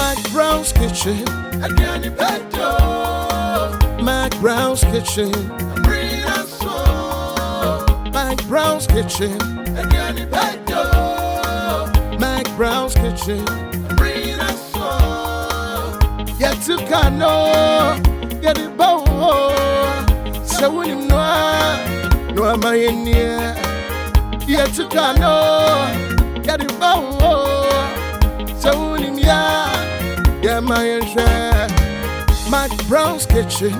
McBrown's Kitchen. McBrown's Kitchen. McBrown's Kitchen. McBrown's Kitchen. Yet to Kano, get it bow. So when you know, no, am I in here? Yet to Kano, get it bow. So when you know, yeah, my share. McBrown's Kitchen.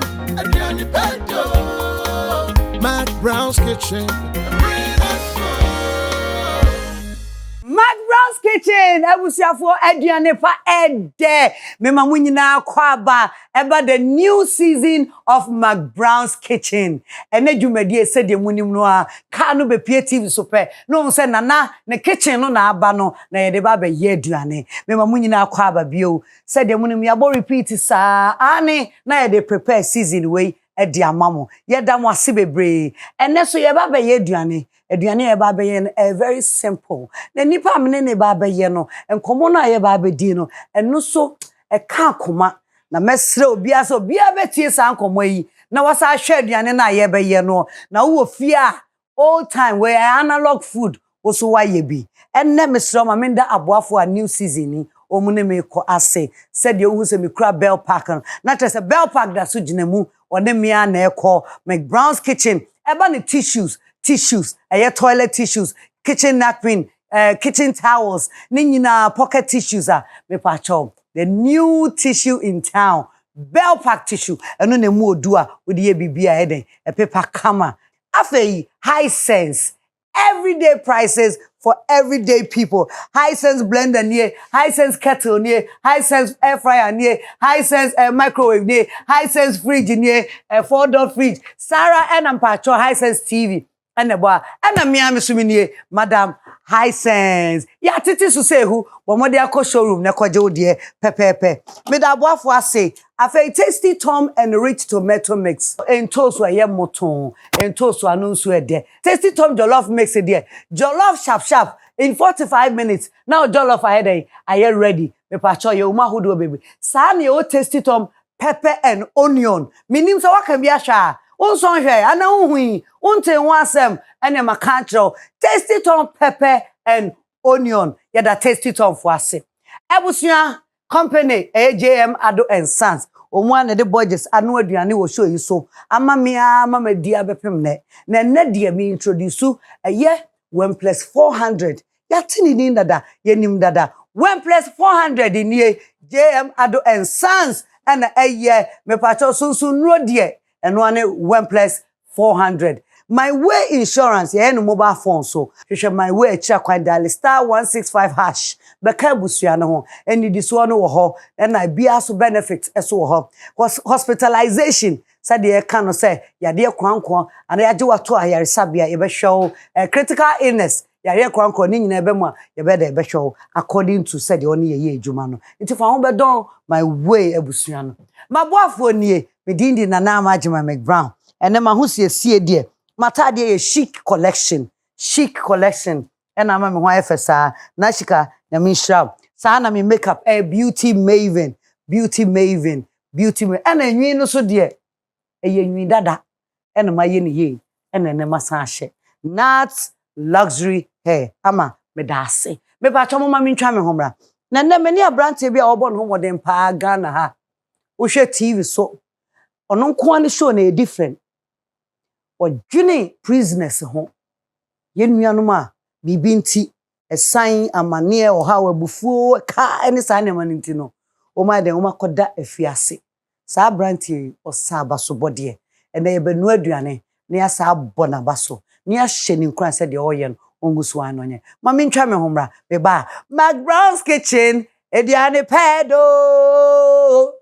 McBrown's Kitchen. McBrown's Kitchen. Ebusiafo aduane pa ede. Mema munyina kwaba about the new season of McBrown's Kitchen. Ene dwumadi esede munim no a ka no be TV so pe. No se nana ne kitchen no na aba no na ye de ba be ye aduane. Mema munyina kwaba bio. Sede munim ya bo repeat sa ane na ye de prepare season we edi amamo. Ye da mo ase bebre. Ene so ye ba be ye aduane. Aduane e ba be ye very simple. Na nipa amene ne ba be ye no enkomo na ye ba be di no eno so e ka akoma na mesre obia so obia betie sa nkomo yi na wasa hwe aduane na ye be ye no na wo fia all time where analog food also wa ye bi enne mesre ma menda aboafo a new season ni omune me ko ase said you se me kra bell park na tese bell park da so ginemu one mia na e ko McBrown's Kitchen eba ne tissues toilet tissues kitchen napkin kitchen towels ninyina pocket tissues me pacho the new tissue in town bell pack tissue eno na mu odua we de bibia eden a paper kama afei high sense everyday prices for everyday people. High sense blender near, high sense kettle near, high sense air fryer near, high sense microwave near, high sense fridge near, 4-door fridge. Sarah and Ampacho high sense TV. And the boy, and a miami sumini, Madam High Sense. Ya titi su say who, but what they are showroom, Nakojo dear, pepe. Made a boy for say, a very tasty Tom and rich tomato mix. And toast were yam moton, and toast were no sweat there. Tasty Tom jollof mix it there. Jollof sharp in 45 minutes. Now jollof ahead, I am ready. Me pacho yo ma who do baby. Sani o tasty Tom, pepper and onion. Minim so what can be a sha. Also here, and now we unte wasem and a macantro, tasty Tom pepper and onion. Yeah, that tasty Tom for us. Ebusia company AJM Ado and Sons. One of the budgets I know Diani will show you so. Mama dear bepemne. Ne dear me introduce you a year 1 + 400. Yatini in dada, yenim dada. 1 + 400 in ye JM Ado and Sons and a year me pacho soon no dear. And 1 + 400. My way insurance, no mobile phone so. You should my way check quite dial *165#. Beka busuano ho. And this one ho. And I be also benefits as ho. Hospitalization. Said the can say ya dear kwanko and ya do to a sabia ebe show critical illness. Ya dear kwanko ni nyina bema ya bede ebe show according to said the only ye jumano. It if I be don my way ebusuano. My boyfriend nie me dindi na na majima McBrown. And then my husie see dear. Matade a chic collection. And I'm a wife sa nashika na mi shrub. Sana mi makeup beauty maven. And a no so dear. A ye dada. And my ye. And then a massage. Not luxury hair. Ama medase. Me pa chomo ma min twa me homra. Na na many a brand be obon ho modern pa Ghana ha. Wo hwe TV so. Ono nko an show na different. Or juni prisoners ho. Yenuanom a bibi nti esan amane o ha wabufuo ka ene sa ne maninti no. O ma den o makoda afiase. Sa branti o sa baso bode. Ene ye benu aduane na ya sa bona baso. Ni a hye ni nkran se de oye no ongusu anonye. Ma me ntwa me homra be ba McBrown's Kitchen aduane pedo.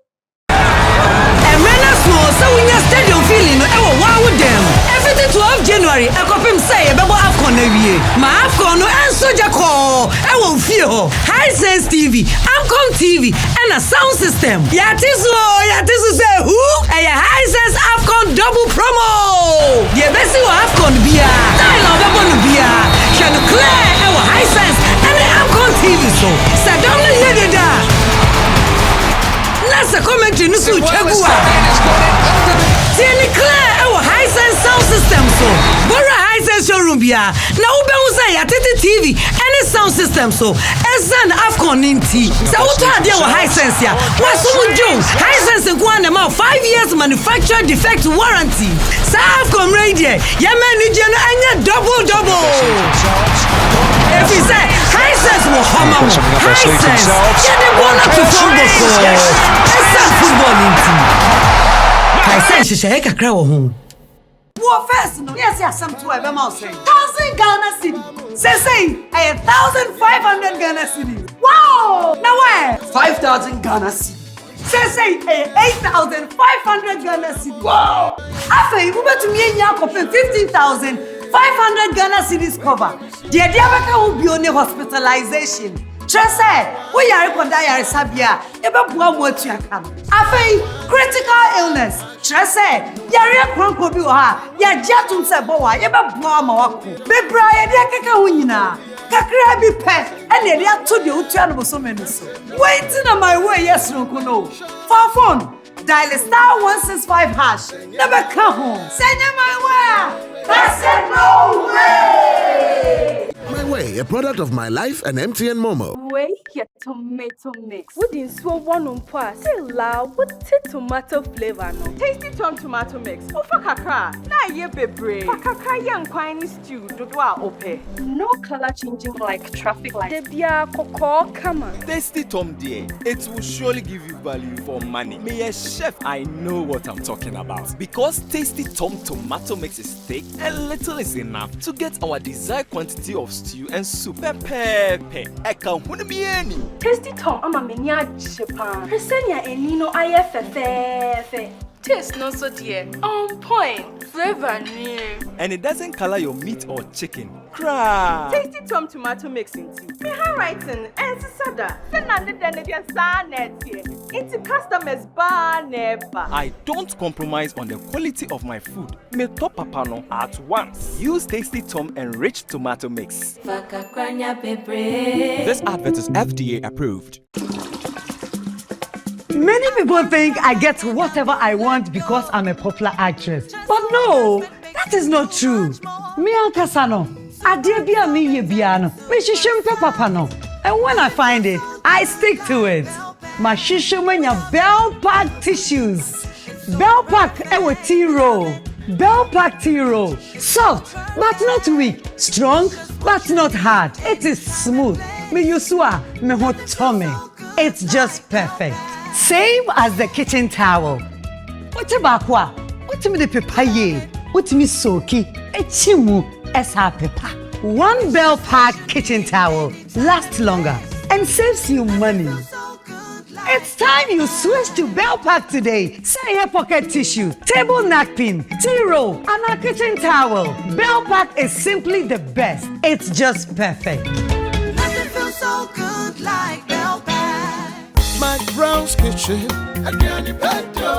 So when you stadium feeling, wow with them. Everything 12 January, I got him say, about Afcon every year. My Afcon, and Soja call. I won't feel. High Sense TV, Afcon TV, and a sound system. Yatisu say who? A High Sense Afcon double promo. The best you Afcon beer. I love Afcon beer. Can clear our High Sense and the Afcon TV so. Sadonly Yedida. documentary no so chegua. Tieni clear our Hisense sound system so. Bora Hisense showroom bia. Na ube usa ya TV any sound system so. Esan Afcon inti. Sa uto ade wa Hisense ya. Wasumu jo. Hisense kwa na ma 5 years manufacturer defect warranty. Sa Afcon radio. Ya mani je no anya double. If you say Hisense mo hama mo. Hisense. Ya de bona to football. Esan football inti. Hisense she kakra wo ho. Wo first no yes some to e be ma say 1,000 Ghana cedi say 1,500 Ghana cedi wow now where 5,000 Ghana cedi say 8,500 Ghana cedi wow after you betumi enya akopin 15,500 Ghana cedis cover the abeka will be on hospitalization Trese, we are konda yare sabia, ebe bua mo atuaka. Afei, critical illness. Trese, yare kronko bi wo ha, ya jatum se bo wa, ebe bua ma wako. Bebra ye de keka ho nyina. Kakra bi pe, ene de ato de otua no boso menu so. Wait na my way yes no kono. For phone, dial *165 hash. Never come home. Send my way. That's it, no way. My Way, a product of My Life and MTN Momo. Way, your tomato mix. Wouldn't so one on pass. Say loud, what tomato flavor no? Tasty Tom tomato mix. Oh, for kakra. Na ye bebre. For kakra young quine stew. Dodwa ope. No color changing like traffic light. Debia koko kama. Tasty Tom dear. It will surely give you value for money. Me a chef, I know what I'm talking about. Because Tasty Tom tomato mix is thick, a little is enough to get our desired quantity of stew and soup. Pepe. Eka hunimieni. Tasty Tom ama menia Japan. Presenya enino aye fe. Taste no so dear. On point. Flavor new. And it doesn't color your meat or chicken. Cry. Tasty Tom tomato mixing tea. Me handwriting and sada. Then into customers bar never. I don't compromise on the quality of my food. Me top papano at once. Use Tasty Tom enriched tomato mix. This advert is FDA approved. Many people think I get whatever I want because I'm a popular actress. But no, that is not true. Me ankasano, adebia me yebiano, me shishimpe papano. And when I find it, I stick to it. My shishimenya Bell Pack tissues. Bell Pack ewe tea roll. Bell Pack tea roll. Soft, but not weak. Strong, but not hard. It is smooth. Me yusua, me hot tummy. It's just perfect. Same as the kitchen towel. What about what? What me the papaye? What me soaki? Echimu esa pepa. One Bell Pack kitchen towel lasts longer and saves you money. It's time you switch to Bell Pack today. Say your pocket tissue, table napkin, tea roll, and a kitchen towel. Bell Pack is simply the best. It's just perfect. Nothing feels so good like Bell Pack. McBrown's Kitchen, Adiani Peto.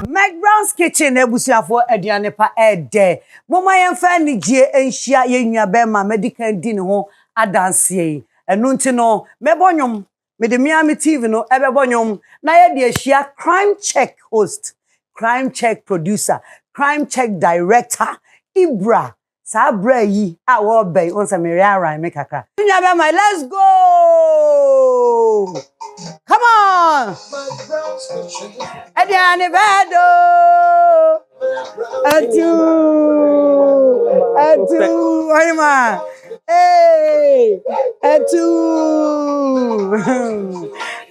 McBrown's Kitchen ebusuafo aduane pa ede moma yemfa nigye enhia yenua be ma medical din ho adanse enu nti no mebonyom me de Miami TV no ebebonyom na ye de ahia crime check host, crime check producer, crime check director Ibra Sabra yi a wo be on se me ran me kakra yenua be ma let's go. Come on! Adiane Bado! Atu! Oima! Hey! Atu!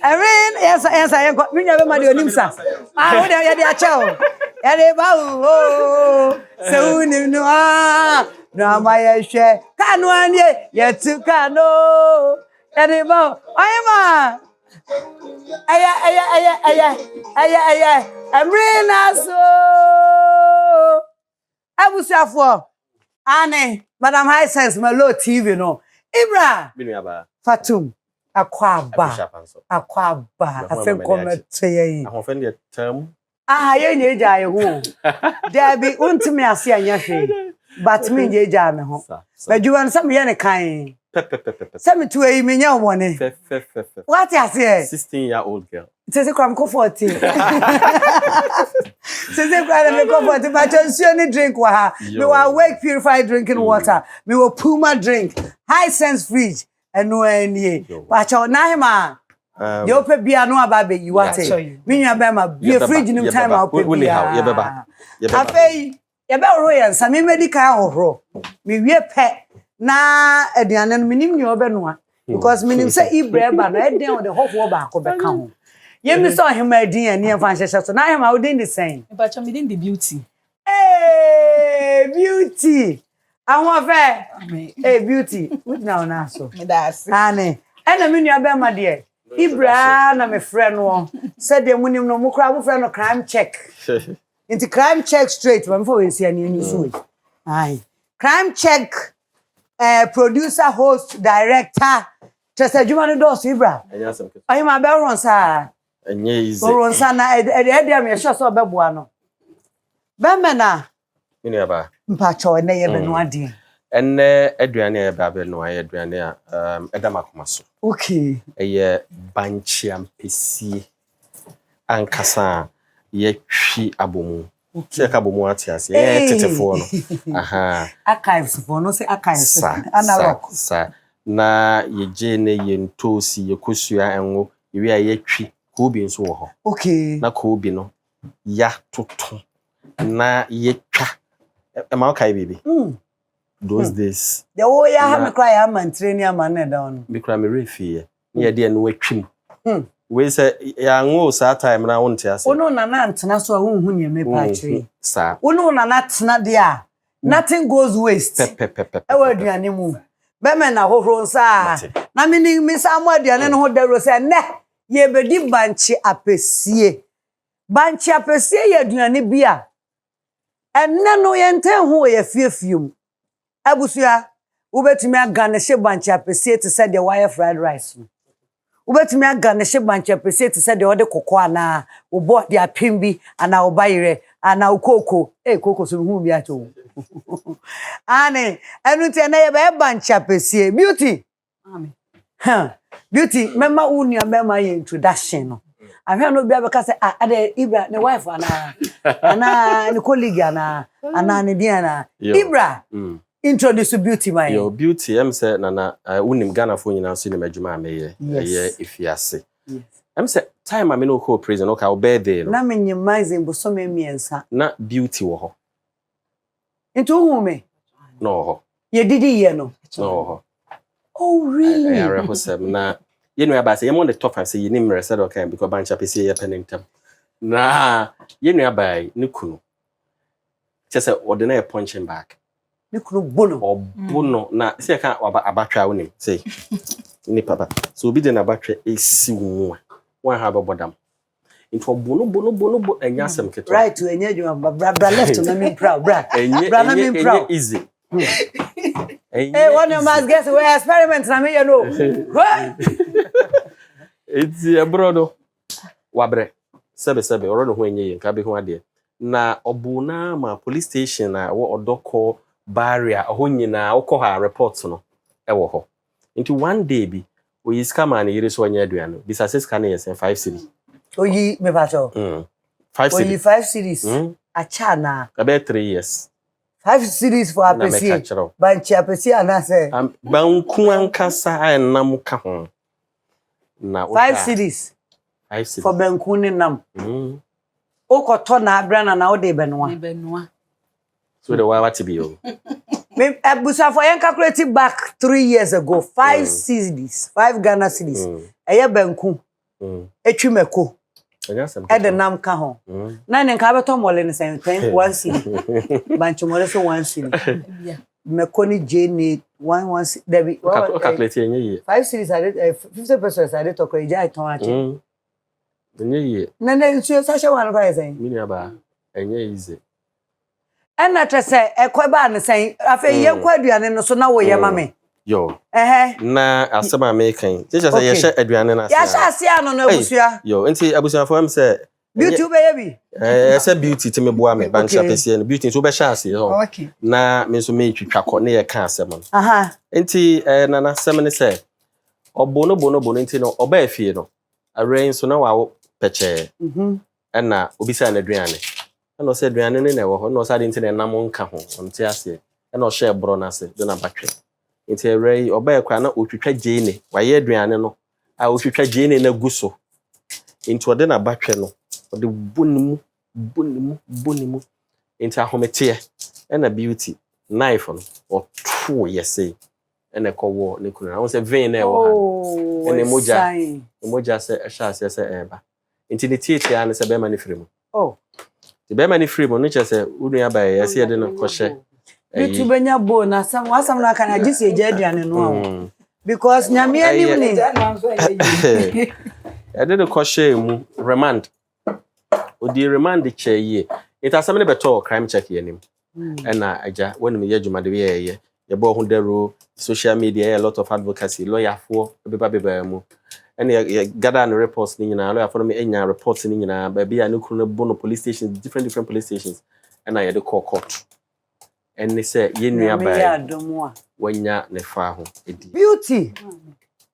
I mean, yes, I am got me never my nimsa. Ah, what are you chow? Yade bao! So no, no, my share. Can't yet to cano. Yade bao! Oima! Aya. I'm really not so. I was for Anne, Madam Hisense, my low TV, no. Ibra, Fatum, Aquaba, I think comment say, I offend the term. Ah, you jay who. There be unto me, I see a yashi, but me jay jam. But you want some yana kind. Send to a menya money. What you say? 16-year-old girl. Says I'm comfort. Says I'm comfort. But you only drink water. Me will wake purified drinking water. Me will Puma drink. High sense fridge. And no any. But you na hima. You open beer no ababe you want it. Me you abema beer fridge no time I open beer. Afei ye be ro yan sa me medical ohro. Me wie pe na aduane no minim nyo be no because minim say Ibrahim ba no e den o de hofo ba ko be ka ho. Ye mi so him adin ani en fan hye so na him I dey the same. But me dey the beauty. Hey, beauty. I want fair. Hey, beauty. What now na so? Me das. Ane. Ena me nua be ma de. Ibrahim na me friend no. Said dem munim no mo kra mo friend no crime check. Into crime check straight when for we see ani ni so. Aye. Crime check producer, host, director. Just a juma no do so Ibrahim. Ayi ma be run sa. Enye easy. Run sa na e dey me sure so be boa no. Be me na. Mini aba. Mpacho na ye be no ade. Enne aduane e ba be no aye aduane a edama so. Okay. Eye banchi ampesi ankasa ye twi abomu. Se ka abomu atiase ye tetefo no. Aha. Archives for no say archives. Analog. Sa na ye je ne ye ntosi ye kosua enwo ye a ye twi ko bi nso wo ho. Okay. Na ko bi no ya toto na ye twa e ma kai bibi. Those days the way ya have me cry am and training am na down. Me cry me refi ye de no watwim. We say ya ngo sa time na won tiase. Ono na na ntena so a won hu ne me pa chiri. Sa. Ono na na tena de a nothing goes waste. E wa aduane mu. Be me na hohoro nsa. Na me ni mi sa mo aduane no ho daro say ne ye bedi banchi apesie. Banchi apesie ye aduane bia. Enne no ye nten ho ye fiefium. Abusua ubetimi aga ne hye banchi apesie te say de wire fried rice. Ubetimi aga ne hye banchi apesie te say de ode kokko ana wo bo de apimbi ana wo bayire ana wo koko koko so hu bi ato. Ane enu te na ye be banchi apesie beauty. Amen. Beauty mema unu mema ye introduction no. Ahwe no bia be ka say ade Ibra ne wife ana ne colleague ana ne dia Ibra. Introduce beauty my. Yo beauty em say nana unim Ghana fo nyina so ni madwuma ameye eye ifiase. Em say time am no ko prison okay o birthday no. Na menyimaize mboso memiensa. Na beauty wo ho. Into hu me? No ho. Ye didi ye no. No ho. Oh really? I rehearsal na you know about say you on the top and say you name me said okay because bancha pese ye penintam. Na you know about ni kunu. Just say ordinary punching back. Nikunu bono bono na se ka abatwa wonim say ni papa so obi de na abatwa esi wo one have bodam into bono enya asem keto right to enya juma bra left na me proud bra na me proud easy hey one of my guess we experiment na me you know it's a brodo wabre sebe oro no ho enye yin ka be ho ade na obuna ma police station na wo odoko barrier ho nyina okọ reports no e wo ho into one day bi we scam an yire so anya aduano bi success can yes 5 cedi oyi me ba so 5 cedi oyi 5 series acha na about 3 years 5 series for appreciate banchi appreciate na say banku ankasa anam ka ho na 5 series 5 series for banku ni nam okoto na abra na o de benua so the why what be o me abusa for yen calculate back 3 years ago 5 cedis 5 Ghana cedis eye banku etwimeko e de nam ka ho na ne nka beto mole ne sen 1 cedi bancho mole so 1 cedi meko ni jene 1 debi o calculate enye ye 5 cedis are 50% are to ko ija iton ache enye ye na nsu sa hye wan kwa esen mini aba enye easy ena trese ekweba ne sen afa ye kwaduane no so na wo ye mame yo na asema me kan je say ye hye aduane na ya hye ase ano na abusua yo enti abusua fo am say Beauty baby. Say beauty to me boa me bancha pese beauty to be shase ho. Okay. Na me so me twitwa na ye ka asem. Aha. Enti nana asem ne say obono enti no oba afie no. Arrain so na wa peche. Na obisa na aduane. Na say aduane ne na wo ho na so ade enti na nam nka ho. Onti ase. Na o share bro na se do na batwe. Enti array oba ekwa na otwitwa jeene. Wa ye aduane no. A otwitwa jeene na guso. Enti ode na batwe no. Ode bonimu enti ahomete na beauty knife no o two yesay na kowo ne kunu na won say vein na e wo ha na emoja say sha say eba enti ne tietia na say be ma ne free mu ti be ma ne free mu no che say unu ya ba yesay de no kohye Beauty benya bo na wasam na kan agisi eja aduane no because nyame anim ni I did a kohye mu remand Odi remand the chair ye. It has somebody better crime check ye name. And aja when me yejuma de ye bo hu dero social media a lot of advocacy lawyer for beba mu. And ye gather and reports ni nyina lawyer for me enya reports ni nyina ba bia no kunu bono police stations different police stations and I dey call court. And they say ye nua ba wanya ne fa ho edi. Beauty.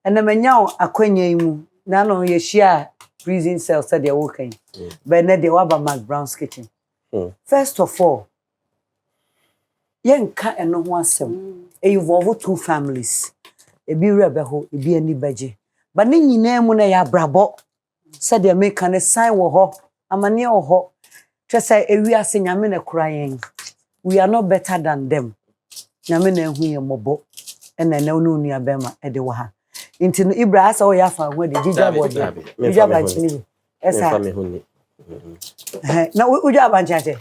And the menya akwanya mu na no ye share prison cell said they're working. But now they were about McBrown's kitchen. First of all, young cat and no one sem. Involve two families. A be rebel, a be any budget. But ninny name when I brabo said they make an sign wo ho, a mania or ho. Just say we are saying Yamina crying. We are not better than them. Yamina who mobo and I know no near Bema at the Waha. Into Ibrahim or Yafa where the Jija Esa na uja banchache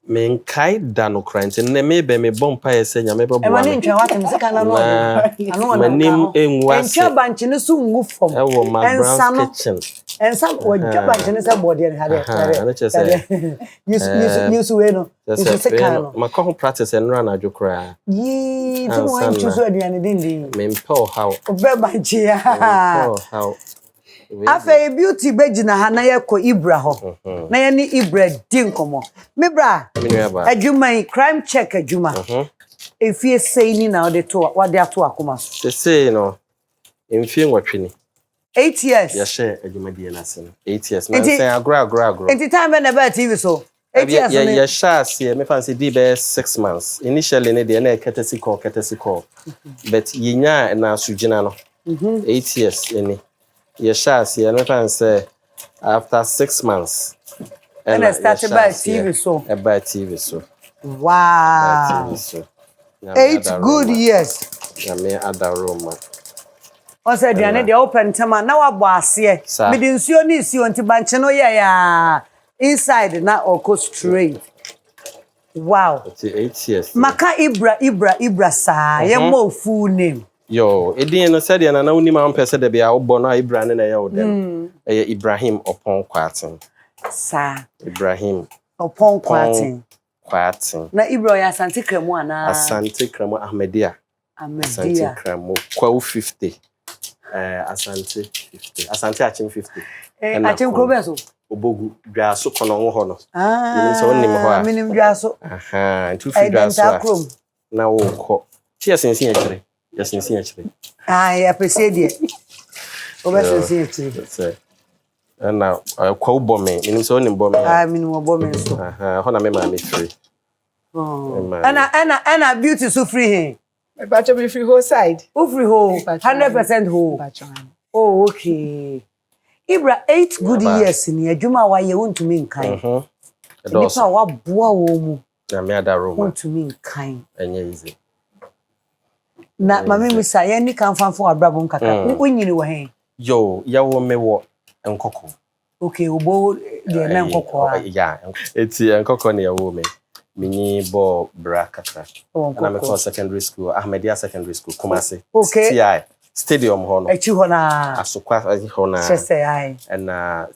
me nkai da no krant ne me be me bompa ese nya me bebo e mani ntwa watem sika na no anu manim enwase ntwa banche ne so ngu fom e wo McBrown's kitchen ensa wo ntwa banche ne sa body ne hade you we no you sika no makọ ho practice enra na adwokra yi ti mo nchu so aduane din me mpo how obe banche ya how Afe beauty begina ha na yeko Ibra ho. Na ye ni Ibra din komo. Mibra. Adwuma crime check adwuma. Efie sei ni na ode to wade ato akoma so. Sei no. Emfie nwatwe ni. 8 years. Ya share adwuma die na se. 8 years. Na say agro. Enti time na ba TV so. 8 years. Ya share se me fancy di be 6 months. Initially ne de na courtesy call. But yinya na sugina no. 8 years any. Yes, yeah, me can say after 6 months. And I started by TV so. By TV so. Wow. TV so. 8 good years. Na me other room. O said you dey open tema na wa bo ase. Me di nsuo ni isi onti banche no ya inside na oko straight. Wow. It's 8 years. Maka Ibra sa. Ye mo full name. Yo, edin no said na uni ma mpese de bia obo no Ibrahim na ya odem. Ibrahim Oppong Kwarteng. Sa. Ibrahim Oppong Kwarteng. Na Ibro ya Asante Kramo ana. Asante Kramo Ahmedia. Asante Kramo kwa 50. Asante 50. Asante Achim 50. Achim Krobeso. Obogu dwaso kono ho ho no. Ni so nim ho a. Minim dwaso. Ntu fi dwaso. Na wo ko. Tia sensin akire. Yes, sensin akire. I appreciate it. Oba sensin akire. Na kwa ubome. Minim so nim bome. Minim bome so. Ho na me ma me free. Ana beauty so free here. But you be free whole side. Who free whole? 100% whole. Oh, okay. Ibra 8 good years ni adwuma wa ye wontumi nkan. Nipa wa boa wo mu. Na me ada room. Wontumi nkan. Enye easy. Na mama mi sa ye ni kan fanfo abrabo nkaka. Wonyini wo hen. Yo, ya wo me wo enkoko. Okay, obo de na enkoko a. Yeah. Eti enkoko na ya wo me. Mini bo bra kaka. Na me call secondary school, Ahmedia secondary school, Kumasi. Okay. TI stadium ho no. Echi ho na. Asokwa ho na. Sese ai. And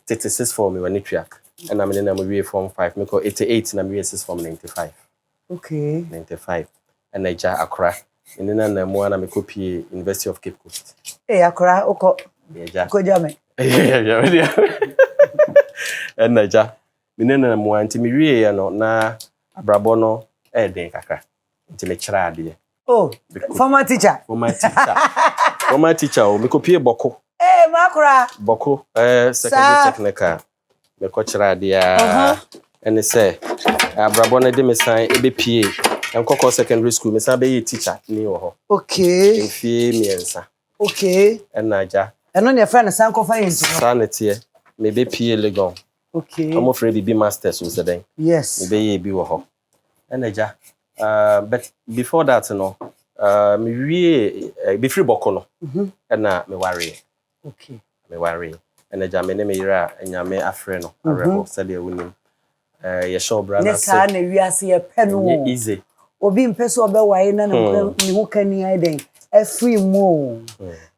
36 form me wani triak. And I'm in we form 5. Me call 88 na me 6 form 95. Okay. 95. And I ja Accra. And then na mo na me copy University of Cape Coast. Accra oko. Ja. Ko jame. Yeah. Enaja. Minena mo anti mi wie no na abrabo no den kakra. Nti me kyerɛ ade. Oh, former teacher. Former teacher o me kopie boko. Makura. Boko secondary technical. Me ko kyerɛ ade a. Ene say abrabo no de me san ebe pie. Enkoko secondary school me san be teacher ni wo ho. Okay. Enfie miensa. Okay. Enaja. Eno ne friend san ko fa yin. Sanete me be pie legon. Okay. I'm afraid be masters so then. Yes. Me be bi wo ho. Enaja. But before that no me wie be free boko no. Na me worry. Okay. Me worry. Enaja me ne me yira anyame afre no. Arebo said e wonim. Ye show brother. Nesa na wiase ye pe no. Easy. Obi mpeso obewaye na ne ho kani aiden. Afri mu.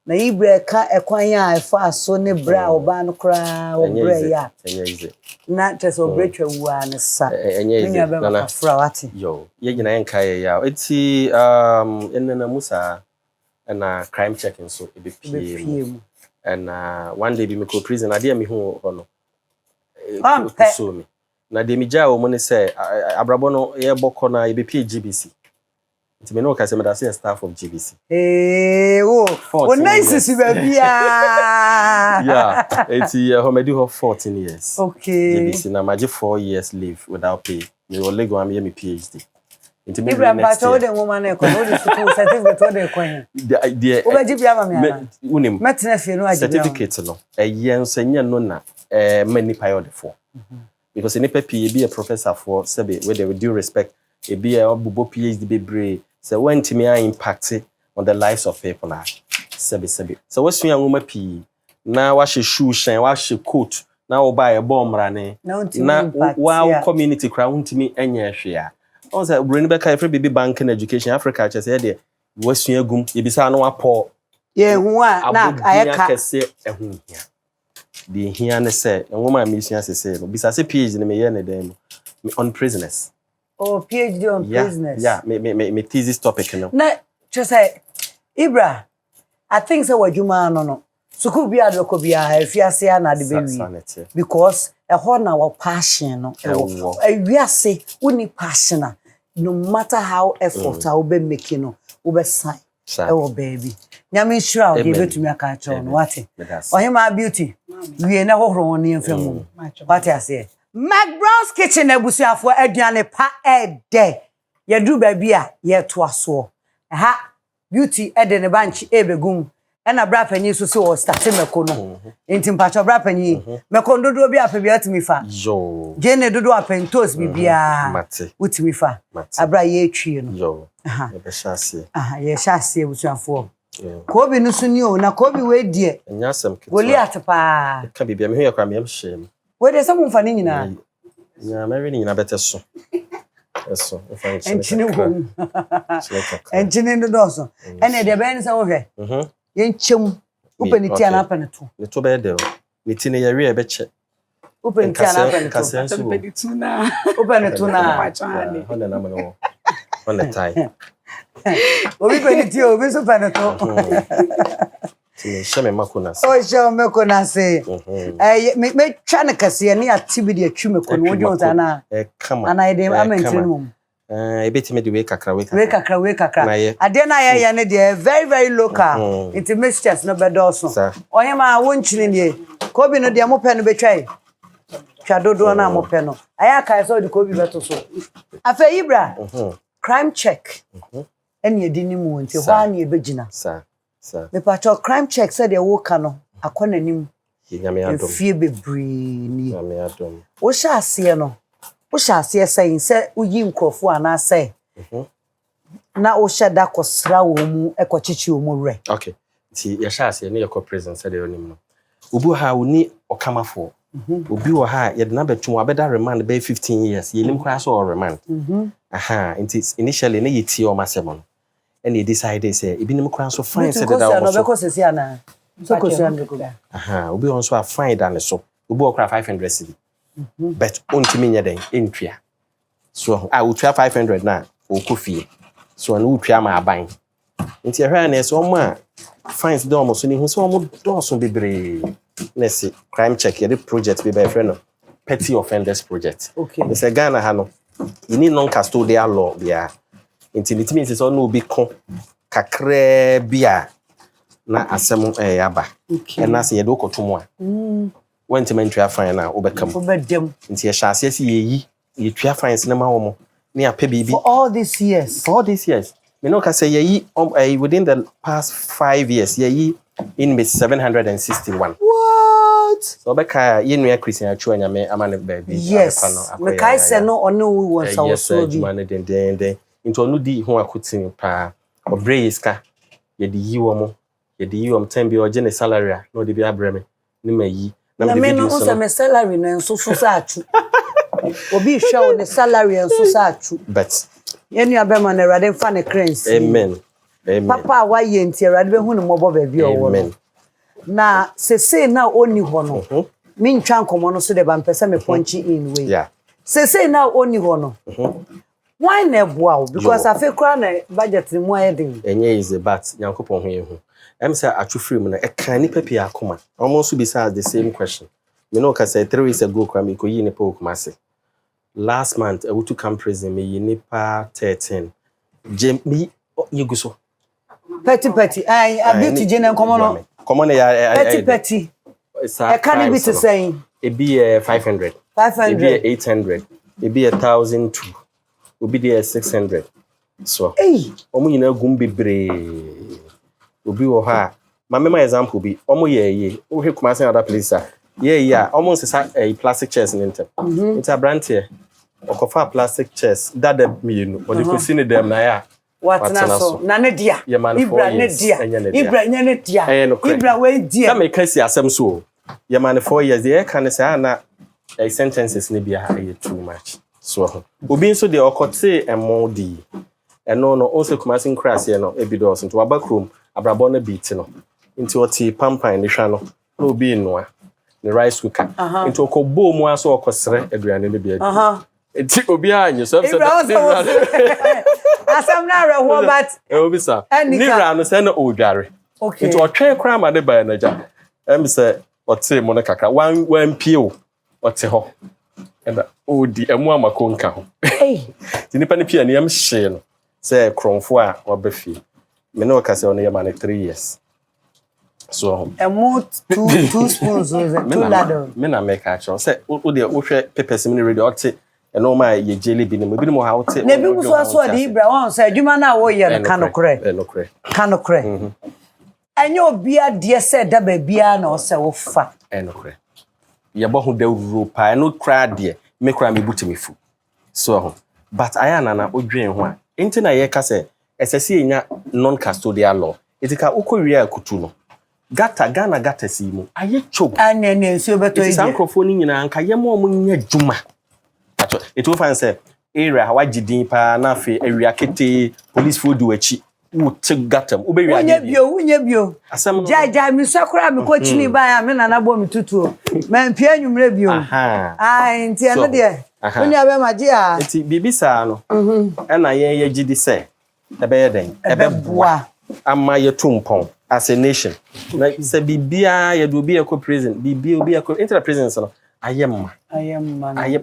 Na Ibra ka ekwan a efa so ne bra oba no kra obra ya. Easy. Na tese obretwa wu an sa. Easy. Na fra wati. Yo, ye gina enka ye ya. Eti enna musa na crime checking so e be PM. And one day be me ko prison ade me hu ho no. So me. Na de mi ja o mo ne say abrabo no ye boko na e be GBC. Nti me no ka say me da say staff of GBC. Oh nice si ba bia. Yeah, eti ho me do ho 14 years. Okay. GBC na maji 4 years leave without pay. Me o lego am ye me PhD. Nti me Ibrahim ba to de woman e ko no de school certificate o de ko hin. The o ba ji bia ma me ana. Unim. Metena fie no aji certificate no. Yen so nya no na mani payo de for. Because any papi be a professor for sebe where they with due respect e be a bubo PhD be brave. So when to me I impacted on the lives of people now. Sebe. So what's your woman P? Now wash your shoe shine, wash your coat. Now we'll buy a bomb running. Now wow community crown to me any share. Also bring back every baby bank and education Africa just said what's your gum? You be saying no poor. Yeah, na I say the here say and woman mission say no. Bisa say PhD in me here na dem on prisoners. Oh, PhD on prisoners. Yeah, me thesis topic no. Na just say Ibra, I think say wadwuma no. So could be adoko bia efiase na de bewi. Because e ho na wa passion no. E wiase uni passion no matter how effort I will be making no, we be sign. Oh baby. Nyame sure o give to me aka cho no what. Ohima beauty. We na hohoro won yemfam. What I say? McBrown's kitchen abusuafo aduane pa ede. Ye dru ba bia ye to aso. Ha beauty ede ne banchi ebegum. Na bra panyi so so start meko no. Enti mpacho bra panyi. Meko dodo bi afa bia timi fa. Yo. Jene dodo apentos bibia. Mate. Utimi fa. Abra ye twi no. Yo. Ye be shase. Ye shase abusuafo. Kobi no so ni o na kobi we die. Nyasem kiti. Goliath pa. Ka bibia me hu yakwa me hye. We de some mfa ni nyina. Nya mary ni nyina bete so. Eso, enchini wo. Enchini ndo doso. Ene de be ni se wo hwe. Yenchem. Upeniti ana paneto. Ne to be de. Ne ti ne yare e be che. Upeniti ana paneto. Kasensu. Upeniti na. Upeniti na. Hone na mo. Hone tai. Obi peniti obi so paneto. Ti shame makona. O shame makona se. Me twa na kase ne activity atwume ko no wodwo na. Ana ide amantini mum. Ebeti me de we kakra. Ade na ya ne de very very local. It mixtures no bedoso. Ohema wonchini ne. Kobi no de mo pe no betwai. Twa dodo na mo pe no. Aya kai so de kobi beto so. Afa Ibra. Crime check. Eni edini mu nti hwa na ebegina. Me pacho crime check said the work no akona nim. Nyame adom. Fie bebre ni. Nyame adom. Wo sha ase no. Wo sha ase say se uyi nkrofo ana say. Na wo sha da kosra wo mu ekochichi wo mu re. Okay. Ti ya sha ase ne yakọ present said the onim no. Obu ha oni okamafo. Obi wo ha ye de na betun abeda remand be 15 years. Ye nim kwa so remand. Aha, initially ne yiti o masem no. And he decided say e bi nim kwa so fine said that was. No because say ana. So ko say ana. Aha, obi on so a fine than so. Obi okra 500 cedi. But ontimi nya den entwa. So I will try 500 na o kofie. So na utwa ma aban. Nti ehwa na so ma fines do mo so ni hu so mo do so bebre. Nesi crime check ye the project be by friend no. petty offenders project. Okay. It's a Ghana hano. You need non-custodial law bia. It means it's all no be con kakre bia na asem yaba. Okay. And that's ye do kotomo. When to mention fine na obekam. Obedem. Nti ye sha ase ye twa fine cinema homo. Ne ape bibi. For all these years. For all these years. Me no can say ye within the past 5 years ye inmates 761. What? So beka ye nua Christian atwa nyame amane baby. Yes. Me kai se no ono we won sa so bi. Yes, den. Into onu di ho akotin pa. Obre iska. Ye di yiwo mo. Ye di yiwo mtem bi oje ne salary a no de bi abreme. Ne mayi. Na me no so me salary na so sa atu. Obi hwa ne salary so sa atu. But Yenu abema na Awurade mfa ne cleanse. Amen. Papa wa ye nti Awurade be hu ne mobo ba bi owo. Amen. Na sese na oni ho no. Me ntwa nkomo no so de ba mpesa me ponchi in way. Yeah. Sese na oni ho no. Why na boa? Because afi kra na budget ni mu ayedin. Enye is a bat Yankopon ho yehu. Em say atwofri mu na e kan ni papi akoma. Almost be say the same question. Me no ka say 3 weeks ago kwa me ko yi ne po kumase. Last month I went to camp prison me yi nipa 13. Me yiguso. Petty. I be to jene nkomo no. Komo na ya Petty. I can't be to say. It be 500. 500. It be 800. It be 1,002. It be there 600. So. Hey. Omo yina gum bebre. Obi wo ha. Ma mema example bi. Omo ye. O he kuma say other place ah. Yeah. Almost a plastic chairs in intem. It's a brand here. Okofa plastic chairs. That them me no. But you see them na ya. What na so? Na ne dia. Ibra ne dia. Ibra ne dia. Ibra we dia. Ka me kasi asem so. Ye man 4 years dey can say na sentences ne bia too much. So obi nso dey okote emodi. Eno no also kumasin crass here no ebidos into abakrom abrabo na beat no. Into oti pampan ne hwa no. Na obi noa. The rice cooker. Into okobo mu aso okosere aduane ne bia. Enti obi anyo so asam na reho but obi sa ni ra no se na odware. Okay. Into otwe kra ma de ba na ja. Em se ote mo na kakra one pio ote ho. And odi emu amakonka ho. Hey. Ti nipa ne pia ne yam hye no. Se kronfo a obafi. Me no ka se ono yam na 3 years. So emu two spoons two ladder. Me na make action. Se o de wo hwe papers me ready ote eno ma ye jelly bi ne mo bi mo ha ote. Na bi mu so aso de Ibrahim say adwuma na wo ye no kanokre. Kanokre. Enye obi ade se da ba bia na o se wo fa. Enokre. Ye bo ho da wuro pa eno kra de me kra me buti me fu. So but ayana na odwen ho a. Enti na ye ka se esese enya non custodial law. Etika ukowie akutu no. Ghana gata simu aye chob anene nsuo beto ide sankrofo ni nyina anka ye mo nya dwuma ato eto fan say area ha wagidin pa na fe awia kete police food wachi wo te gatam wo be wi ade unye bio asam jaja mi sakura mi ko chini ba ya mi na na bo mi tutuo ma mpia nwumre bio nti ene de unye abe maji a enti bibisa no na ye gidi say ebe yeden ebe boa ama ye tumpon as a nation. Na se bibia ye do be a prison, bibia obi a enter prisons no. Ayem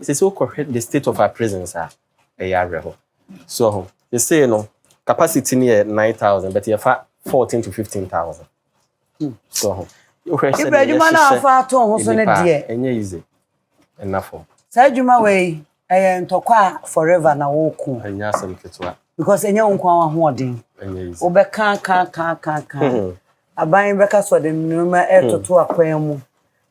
se so correct the state of our prisons are a year. So they say no capacity near 9,000 but you fa 14 to 15,000. So you question Ibrahim na fa to ho so ne de enye easy enough. Sa adwuma we ntokwa forever na wo ku. Anya asem ketwa. Because enye nkwa wa ho odin. Obeka ka aban beka so de numa etoto akwan mu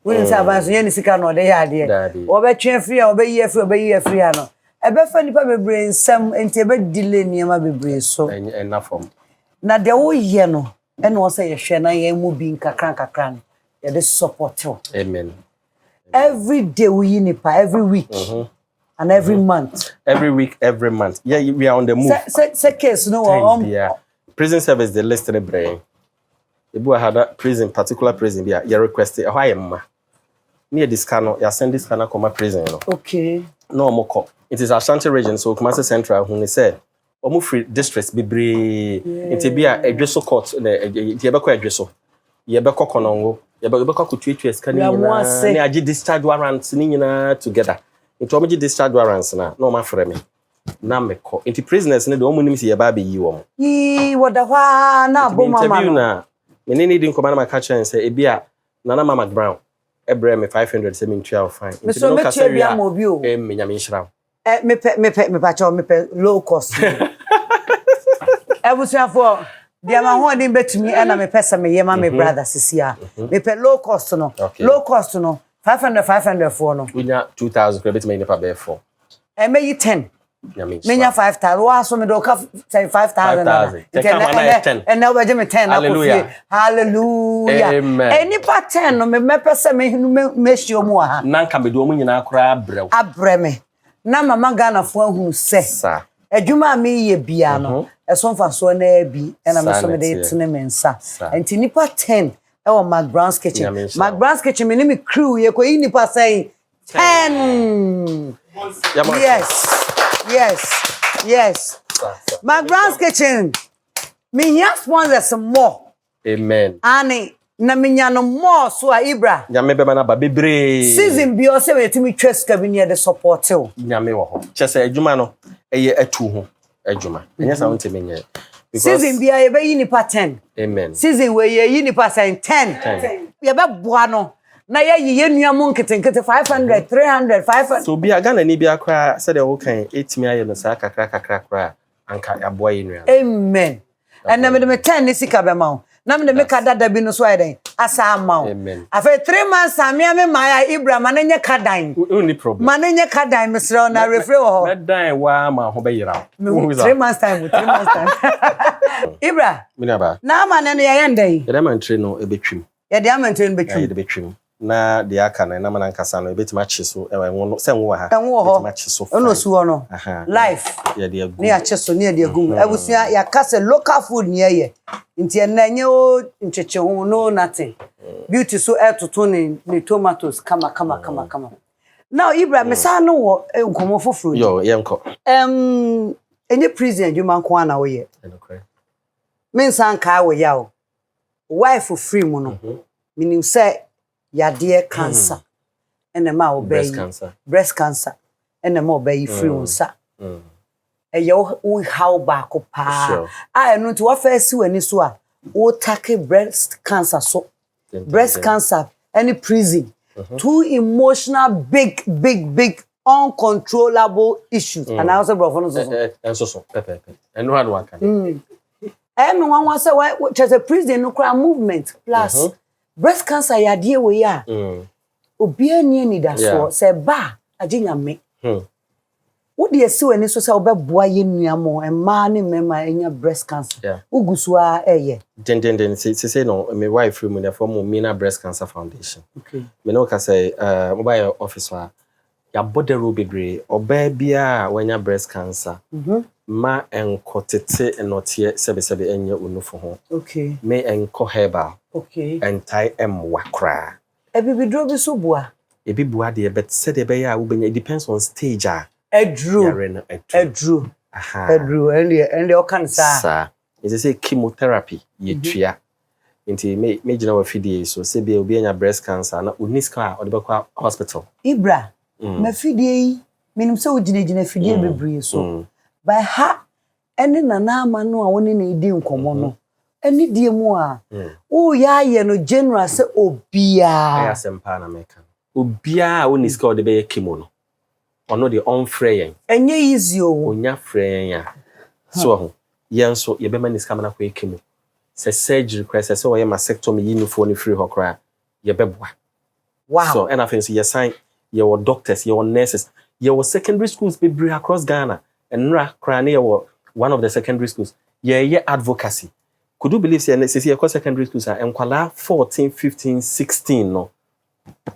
woni se aban so ye ni sika no de ya de obetwe free a obeyi free no ebefa nipa bebre nsam enti ebe delay niam bebre so enafom na de wo ye no e no se ye hwe na ye mu bi nkakran ye de support you. Amen. Every day we nipa every week and every month. Every week, every month. Yeah, we are on the move. Say case no yeah. Prison service the list the brain. The boy had a prison, particular prison be you request it. Why am near this cano, you send this cano come prison, you know. Okay. No more cop. It is Ashanti region, so Kumasi Central when they said omo free districts be bre it be a addresso court the yebeko addresso. Yebeko konongo Yeah, but we back to treat you as can I discharge warrants together. Into me discharge warrants na no ma frɛ me. Na me call. Into prisoners ne the omu nim se ye ba be yi wo. Yi woda hwa na bo mama. Interview na me ne need command my catch and say e bia Nana McBrown. Ebrahim me 500 say me ntwa fine. Into no ka say bia mo bi o. Me nya me nhira. Me pa low cost. Ebusuafo dia ma ho din betumi na me pesa me yema me brother sisia. Me pe low cost no. Low cost no 500 for no. We nya 2000 credit me never bear for. Me yi 10. Me nya 5000. Wa so me do ka say 5000. And now we me 10 Hallelujah. Hallelujah. Any pa 10 no me pesa me show mu ha. Nanka me do mu nyina akra abrew. Abreme. Na mama Ghana fo ahu se. Sa. Adwuma me ye bia no. Esonfa so na bi na me so me dey tene me nsa enti nipa 10 e wo McBrown's kitchen McBrown's kitchen me ni me crew ye ko yi nipa say 10 yes McBrown's kitchen me here sponsor some more amen ani na me nya no more so a Ibra nya me be na ba bebre season bi o se we timi twes ka bi ne de support o nya me wo ho chese adwuma no eye atu ho Ejuma. Enyasa wonte menye. Season bia ye be yi nipa 10. Amen. Season we ye yi nipa 10. Ye be boa no. Na ye nuamu nketenkete 500, 300, 500. So bia Ghana ni bia kra say de wo kan etimi aye no sa kakra kra anka aboa ye nua. Amen. And na me 10 ni sika be ma. Na me ka dada bi no so ayen. Asa ama. Amen. After 3 months amia me ma Ibrahim manenye kadan. Only problem. Manenye kadan mesre na refre wo. Medan wa ma ho be yira. 3 months time. Ibra. Minaba. Na ma ne ye ndai. Ye dem antre no ebetwim. Ye dem antre no betwim. Ye de betwim. Na de aka na na mana nkasa no ebetima chi so e wo se nwo ha. Ebetima chi so. Ono suwo no. Life. Ye de agu. Ne ya chi so ne de agu. Abusua ya kase local food ne ye. Nti na nye o ncheche ho no nothing. Beauty so etoto ni tomatoes kama. Now Ibrahim sa no wo nkomo foforo. Yo ye nko. Enye prison adwuma nko ana wo ye. Okay. Men san ka wo ya o. Wife free mu no. Meaning say yade cancer. Ene ma obey. Breast cancer. Ene ma obey free unsa. Eyo wo how back pa. Enu nti wo fa si wani so a wo tackle breast cancer so. Breast cancer any prison. Two emotional big uncontrollable issues. And I also brought for so pepe. And one work. And one was just a prison no crime movement plus breast cancer yade we ya. Obi ani ni da so say ba aginya me. What do you see when you say obeboa ye nuamo e ma ne mema enya breast cancer? Ugusua eye. Den say no my wife from the form Mina Breast Cancer Foundation. Okay. Me no ka say mobile officer ya bodero bebre oba bia wanya breast cancer. Ma enkotete enotie sebe enye unufo ho. Okay. Me enko herbal. Okay. Entai wakra. Ebibidro bi so boa. Ebibua de bet say de be ya wo benya, it depends on stage a. Edru. And you can say it's a chemotherapy ye tria. Inti me jina wa fidie so se be obi anya breast cancer na uniska or the hospital. Ibra, me fidie minim se ojina fidie bebre so. By ha ene nana ama no a woni na edi nkomo no. Ene die mu a o ya ye no general se obia. Aya sempa na meka. Obia uniska or the be chemo no. Ono de onfreyen enye easy o onya freyen ya so ho yen so ye be manis kamana ko ekemu se surgery kwese se wo ye mastectomy yinifo ni free hokra ye beboa. Wow. So and I think ye sign ye were doctors, ye were nurses, ye were secondary schools be across Ghana and ra krane ye were one of the secondary schools ye advocacy. Could you believe say across secondary schools are enkwala 14 15 16 no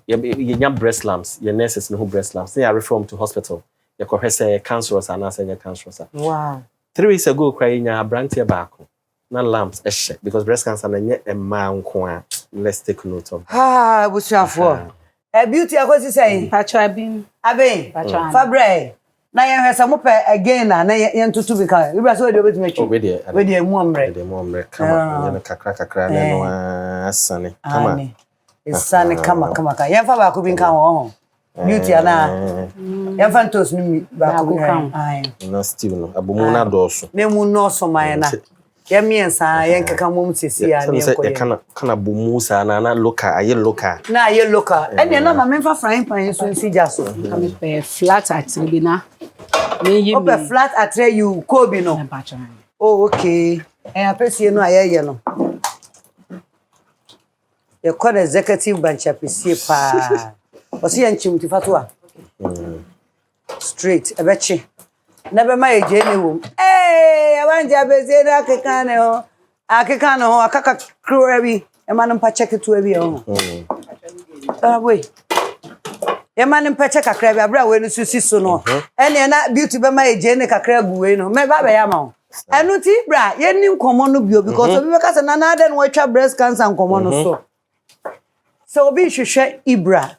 you breast lumps, your nurses no breast lumps. They are referred to hospital. You could say cancerous and answer your cancerous. Wow. 3 weeks ago, crying a brand here back. Not lumps, because breast cancer and a man. Let's take note of. Ah, what's your for? A beauty, I was saying, Patrabin. Abe, Fabre. Now you have some again, and I am to become. You must wait with me. With your mom, come on, crack, sunny. Come on. Esane kama. Yemfa ba ko bi nka ho. Beauty ana. Yemfa ntos ni ba ko kan. Ai. Na stew no. Abomu na doso. Na mu no so man na. Yemiensa yenkeka mom sesi ya ne ko. Kana bomu sa na local, aye local. Na aye local. Ene na ma memfa frying pan so nsi jaso. Kame pe flat atre bi na. Me Ope flat atre you ko bi no. Oh okay. Apesie no aye no. Ye call executive branch apesie pa. Osi yanchimti fatwa. Straight ebechi. Never my Jenny womb. I want to be na akekane ho akaka krobi e man mpa check to abi ho wait e man mpa check kakra bi abra we no susi so no ene na beauty be ma Jenny kakra gu we no me ba be ya ma enu ti bra ye ni nkomo no bio because obi be kase na na den we twa breast cancer nkomo no so obi hwehwe Ibra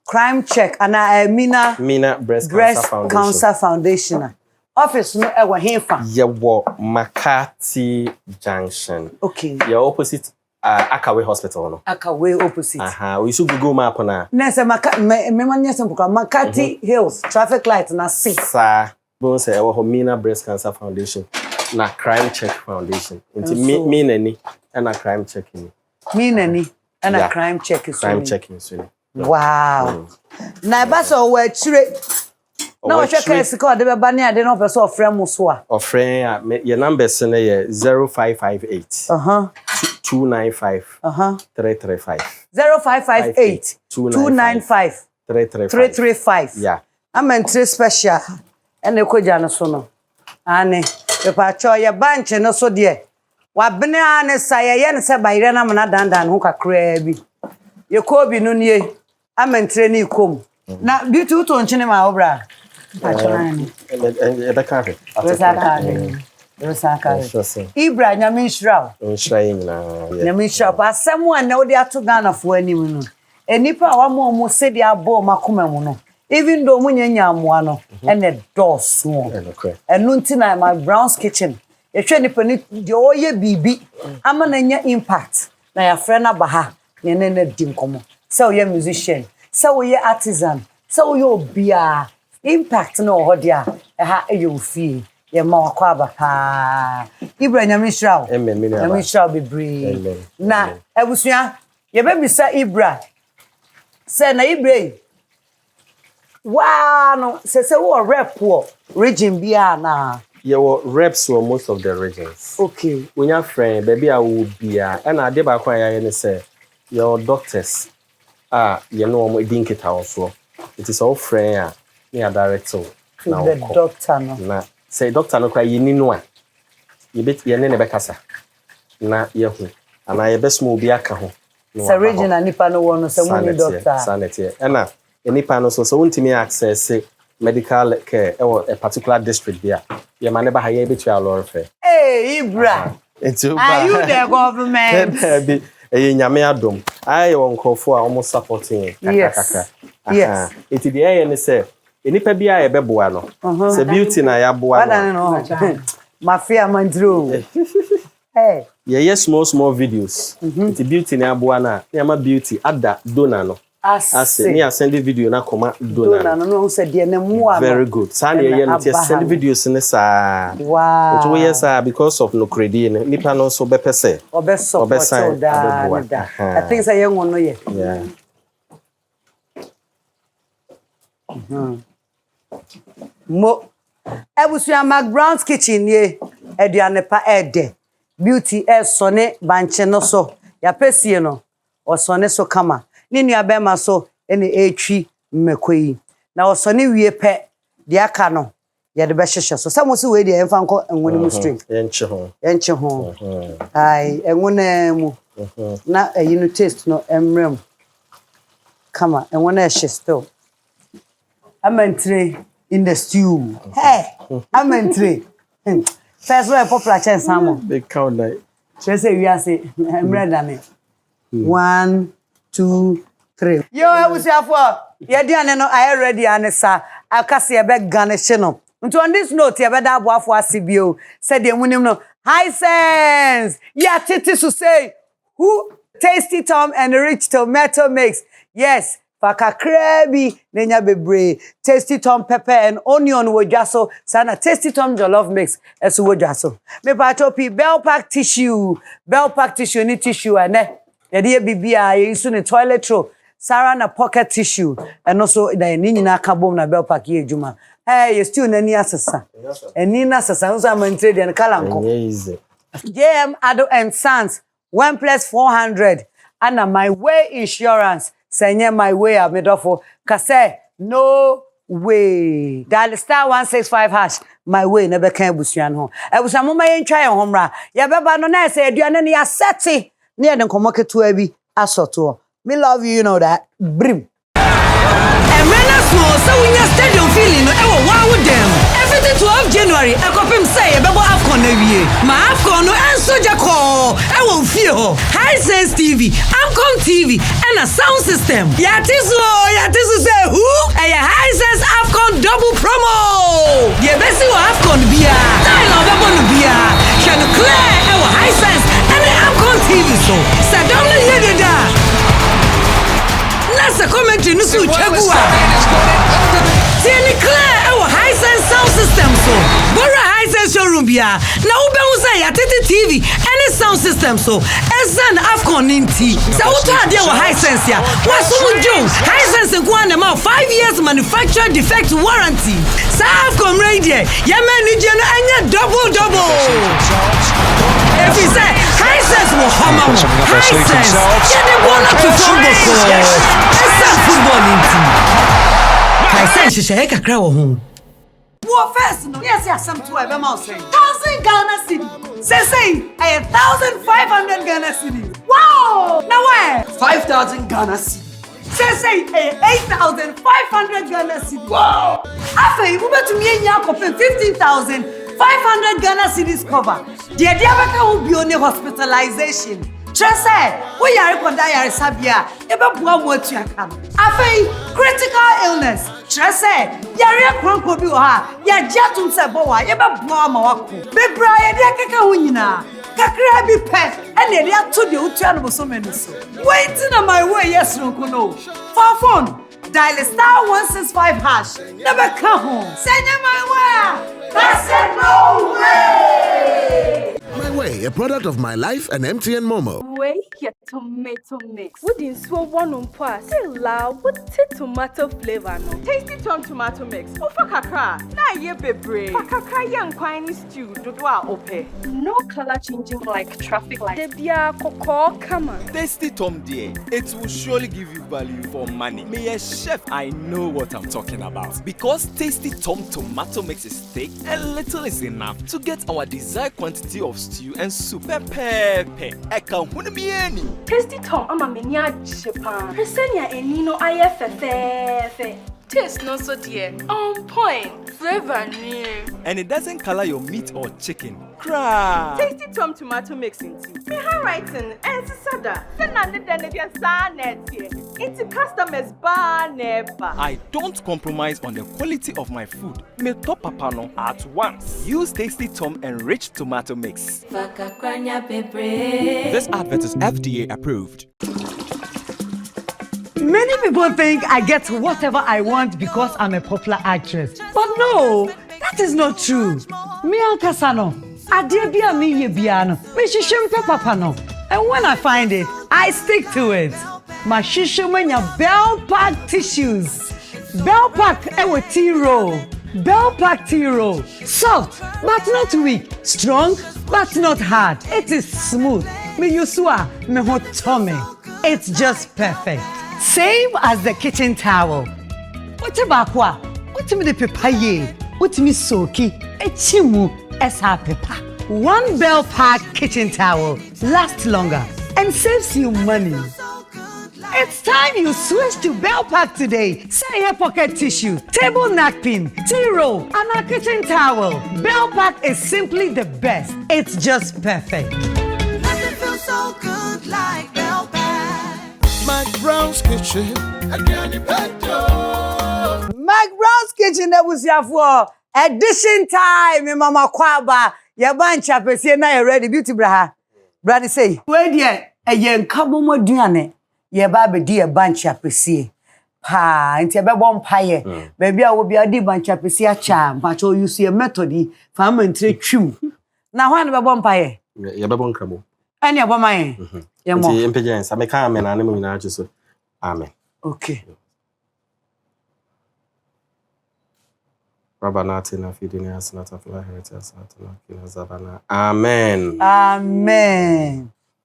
crime check ana Mina breast cancer foundation office no ewa henfa yewo Makati Junction. Okay, you're opposite Akawe Hospital no. Akawe opposite. We should Google map na. Na se Makati Hills traffic light na see. Sa bon say ewo Mina breast cancer foundation na crime check foundation. Nti me nani na crime check ni. Me nani na crime check is. Crime checking so. Wow. Na ba so we chire. Na o hwe case call de be ba ne ade no person ofre mo so a. Ofre your numbers na ye 0558 295 335 0558 295 335. Yeah. I'm entry special. Ene ko ja no so no. Ane pe pa cho ye banche no so de. Wa bene ane saye ne se bayire na mna dandan ho kakra bi. Ye ko bi no nie. I'm entry ni kom. Na beauty to nchene ma obra. Edakare. Ibra nyamishra. Nyamishra pa asemu ane odi ato Ghana fo anim no. Enipa awamo mo se dia bo makoma mu no. Even though munyanya amoa no ene doors no. Enu nti na McBrown's kitchen. Ehwe nipa ni de oye bibi ama na nya impact. Na ya friend na baha ne ne dim komo. Se oye musician, se oye artisan, se oye obia. Impact no hodia ha you feel ye ma kwa ba pa Ibrahim Mishra Mishra be brave na ebusua ye be bisa Ibra say na Ibrahim wow no say wo rep wo region bia na ye wo reps for most of the regions. Okay, when your friend baby I will bia and ade ba kwa ya ne say your doctors you know mo dinkita also it is all friend me a director now the doctor no na say doctor no kwa yini no a ye bet ye ne be kasa na ye hu ana ye be small bi aka ho say regional nipa no wo no say mo ni doctor sanity na nipa no so wontimi access medical care a particular district there ye ma ne ba ha ye betu alor fe Ibra are you the government nyame adom aye won krofo a almost supporting kaka yes it the aye ne say enipa bia ye beboa no se beauty na ya boa no mafia mandro ye small videos it beauty na ya boa na ma beauty ada dona no ase me send video na koma dona no say de na mu very good san ye no send videos ne sa wow it we yes because of no credit nipa no so be pese obeso da I think say yen no ye yeah mo ebusua McBrown's kitchen ye eduane pa ede beauty sone banche no so ya pesie no osone so kama ni nua bema so ene etwi mmekoi na osone wie pe de aka no ye de be hyehye so samosi we de emfa nko enwoni mu street yenche ho ai enwona mu na you taste no emrem kama enwona ehye still amantre in the stew. Hey, amantre. First one popular chance salmon. they count like Say we are say I'm ready than it. 1 2 3. Yo, I was here for ye dey no I ready and sir. Akase ye be garnish no. Nto on this note ye be da boafo asibio. Said the munim no. High sense. Yeah, titi to say who Tasty Tom and Rich Tomato Mix. Yes, fakakrebi nenya bebre. Tasty Tom pepper and onion wojaso. Sana Tasty Tom jollof mix esu wojaso. Me pato pi bell pack tissue. Bell pack tissue ni tissue ane. Yadi bibia ye isu ni toilet roll. Sarah na pocket tissue. And also da ni nyina ka bom na bell pack ye juma. Hey, you still nani asasa. Eni na asasa unsa mantre de kala nko. Easy. JM Ado and Sons 1 + 400 and my way insurance senye my way amedofo kase no way dial *165# my way never can busuan ho ebusa moma ye ntwa ye homra ye beba no na ese aduane ne ya seti ne ye nkomo ketua bi asoto me love you, you know that brim Emena so winya stadium feeling no ewo wa wo dem everything 12 January ekopim say e bebo afcon na wie ma afcon no enso jako ewo fie ho Hisense TV Amcom TV and a sound system yatiso say who e Hisense afcon double promo ye besi wo afcon bia style of bebo no bia shano clear ewo Hisense and Amcom TV so sadonle yededa Nasa commentary no so chagua. Tieni clear our Hisense sound system so. Bora Hisense showroom bia. Na ube uza ya TV any sound system so. Ezan Afcon ninti. Sa uto ade our Hisense ya. Wasumu Jones Hisense kwa na ma 5 years manufacturer defect warranty. Sa Afcon radio. Ya mani jeno anya double. If you say Hisense will hama mo. Hisense. Ya de bona to football. Esa football ninti. Hisense sheshe kakra wo ho. Wo first no. Yes, some to ebe ma say. 1,000 Ghana cedi. Say 1,500 Ghana cedi. Wow! Now where? 5,000 Ghana cedi. Say 8,500 Ghana cedi. Wow! After you bet me nya kopin 15,500 Ghana cedis cover. The idea baka will be on hospitalization. Trese, we are konda sabia, ebe bua mo atuaka. Afei, critical illness. Trese, yare kronko bi o ha, ya jatum se bo wa, ebe bua ma wako. Bebra ye de keka ho nyina. Kakra bi pe, ene de ato de utua no so menu so. Waiting on my way yes no no. For phone, dial *165#. Never come home. Send my way. That's it, no way. My way, a product of my life and MTN Momo. Wait, your tomato mix. Wouldn't swallow one on pass. Still loud, with tomato flavor no. Tasty Tom tomato mix. Oh for kakra. Na ye bebre. Kakra young quiny stew. Dodwa ope. No color changing like traffic light. Debia koko kama. Tasty Tom dear, it will surely give you value for money. Me a chef, I know what I'm talking about. Because Tasty Tom tomato mix is thick and little is enough to get our desired quantity of stew and soup. Pepe. Eka hunu bieni. Tasty Tom ama menya chepa. Presenya enino aye fe. Taste no so dear. On point. Flavor new. And it doesn't color your meat or chicken. Cry. Tasty Tom tomato mix into. Me handwriting and sada. Senande denebia sanete. Into customers bar never. I don't compromise on the quality of my food. Me top papano at once. Use Tasty Tom enriched tomato mix. This advert is FDA approved. Many people think I get whatever I want because I'm a popular actress. But no, that is not true. Me ankasano, adie bia me ye bia no, me shishimpe papa no. And when I find it, I stick to it. My shishimenya Bell Pack tissues. Bell Pack ewe tea roll. Bell Pack tea roll. Soft but not weak. Strong but not hard. It is smooth. Me yusua, me hotome. It's just perfect. Same as the kitchen towel. What about what? What me the papaye? What me soki? Echimu esa pepa. One Bell Pack kitchen towel lasts longer and saves you money. It's time you switch to Bell Pack today. Say here pocket tissue, table napkin, tea roll, and a kitchen towel. Bell Pack is simply the best. It's just perfect. Nothing feels so good like Bell Pack. McBrown's Kitchen. McBrown's Kitchen that was here for edition time. Mama Kwaba, your bunch of na you ready, beauty braha. Brother say, wait there. eye nkabomo duane ye ba be di e banchi apesie pa nti e be bom paye baby a wo bia di banchi apesie acha ba cho use a method fa ma ntre twim na ho an be bom paye ye be bon kramo ani abo man ye mo nti empeje nsa me ka amen na ne mu nyina acho so amen okay Rabana tina fidini asanata fila hereti asanata kina zabana amen